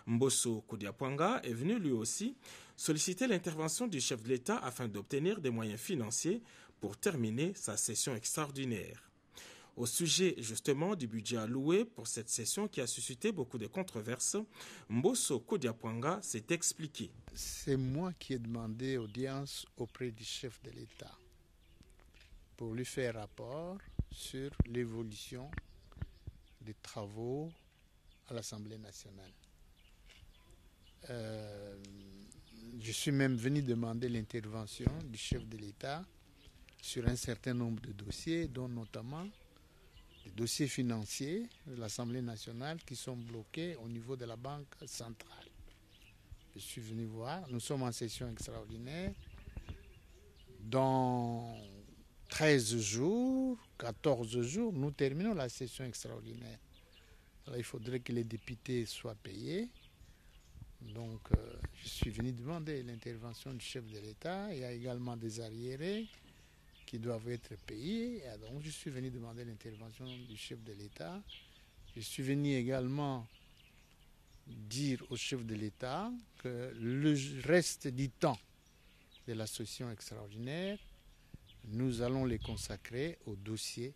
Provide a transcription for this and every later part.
Mbosso Kodiapwanga est venu lui aussi solliciter l'intervention du chef de l'État afin d'obtenir des moyens financiers pour terminer sa session extraordinaire. Au sujet justement du budget alloué pour cette session qui a suscité beaucoup de controverses, Mbosso Kodiapwanga s'est expliqué. C'est moi qui ai demandé audience auprès du chef de l'État pour lui faire rapport sur l'évolution des travaux à l'Assemblée nationale. Je suis même venu demander l'intervention du chef de l'État sur un certain nombre de dossiers, dont notamment des dossiers financiers de l'Assemblée nationale qui sont bloqués au niveau de la Banque centrale. Je suis venu voir, nous sommes en session extraordinaire. Dans 13 jours, 14 jours, nous terminons la session extraordinaire. Alors, il faudrait que les députés soient payés. Donc, je suis venu demander l'intervention du chef de l'État. Il y a également des arriérés qui doivent être payés. Et donc, je suis venu demander l'intervention du chef de l'État. Je suis venu également dire au chef de l'État que le reste du temps de la session extraordinaire, nous allons les consacrer au dossier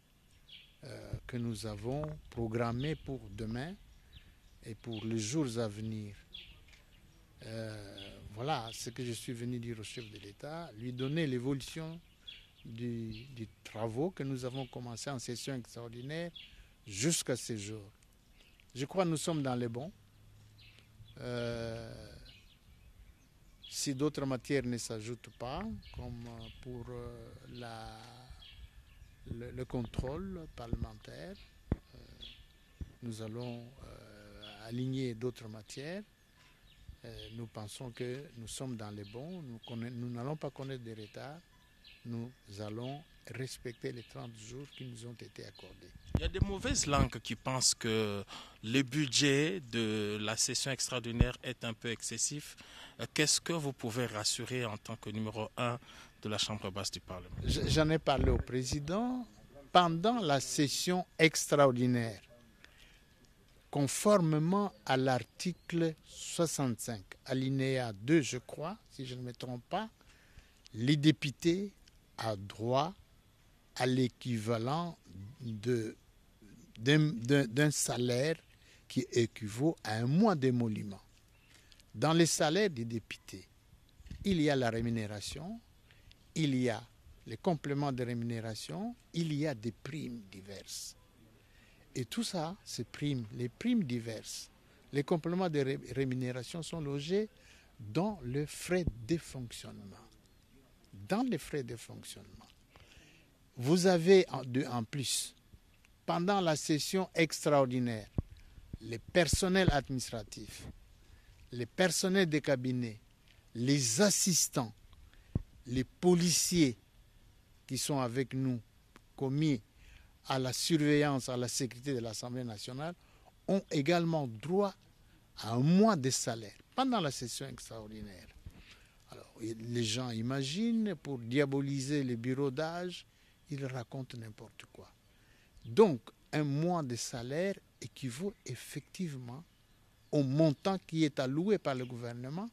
que nous avons programmé pour demain et pour les jours à venir. Voilà ce que je suis venu dire au chef de l'État, lui donner l'évolution des travaux que nous avons commencé en session extraordinaire jusqu'à ce jour. Je crois que nous sommes dans les bons. Si d'autres matières ne s'ajoutent pas, comme pour le contrôle parlementaire, nous allons aligner d'autres matières. Nous pensons que nous sommes dans les bons, nous n'allons pas connaître de retard, nous allons respecter les 30 jours qui nous ont été accordés. Il y a des mauvaises langues qui pensent que le budget de la session extraordinaire est un peu excessif. Qu'est-ce que vous pouvez rassurer en tant que numéro 1 de la Chambre basse du Parlement? J'en ai parlé au président pendant la session extraordinaire. Conformément à l'article 65, alinéa 2, je crois, si je ne me trompe pas, les députés ont droit à l'équivalent d'un salaire qui équivaut à un mois d'émolument. Dans les salaires des députés, il y a la rémunération, il y a les compléments de rémunération, il y a des primes diverses. Et tout ça, les primes diverses, les compléments de rémunération sont logés dans le frais de fonctionnement. Dans les frais de fonctionnement. Vous avez en plus, pendant la session extraordinaire, les personnels administratifs, les personnels des cabinets, les assistants, les policiers qui sont avec nous, commis à la surveillance, à la sécurité de l'Assemblée nationale, ont également droit à un mois de salaire pendant la session extraordinaire. Alors, les gens imaginent, pour diaboliser les bureaux d'âge, ils racontent n'importe quoi. Donc, un mois de salaire équivaut effectivement au montant qui est alloué par le gouvernement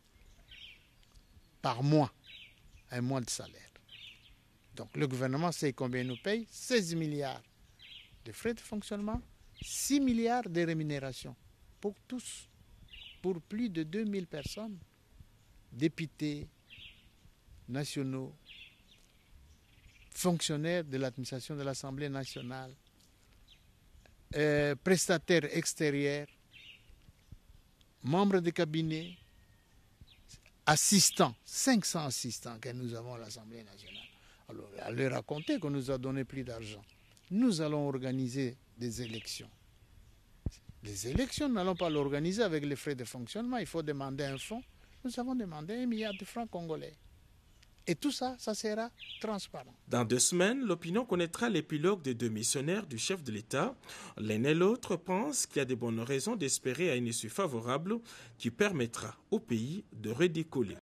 par mois, un mois de salaire. Donc, le gouvernement sait combien il nous paye, 16 milliards de frais de fonctionnement, 6 milliards de rémunération pour tous, pour plus de 2000 personnes, députés nationaux, fonctionnaires de l'administration de l'Assemblée nationale, prestataires extérieurs, membres de cabinet, assistants, 500 assistants que nous avons à l'Assemblée nationale. Alors, à leur raconter qu'on nous a donné plus d'argent. Nous allons organiser des élections. Les élections, nous n'allons pas l'organiser avec les frais de fonctionnement. Il faut demander un fonds. Nous avons demandé 1 milliard de francs congolais. Et tout ça, ça sera transparent. Dans 2 semaines, l'opinion connaîtra l'épilogue des 2 missionnaires du chef de l'État. L'un et l'autre pensent qu'il y a de bonnes raisons d'espérer à une issue favorable qui permettra au pays de redécoller.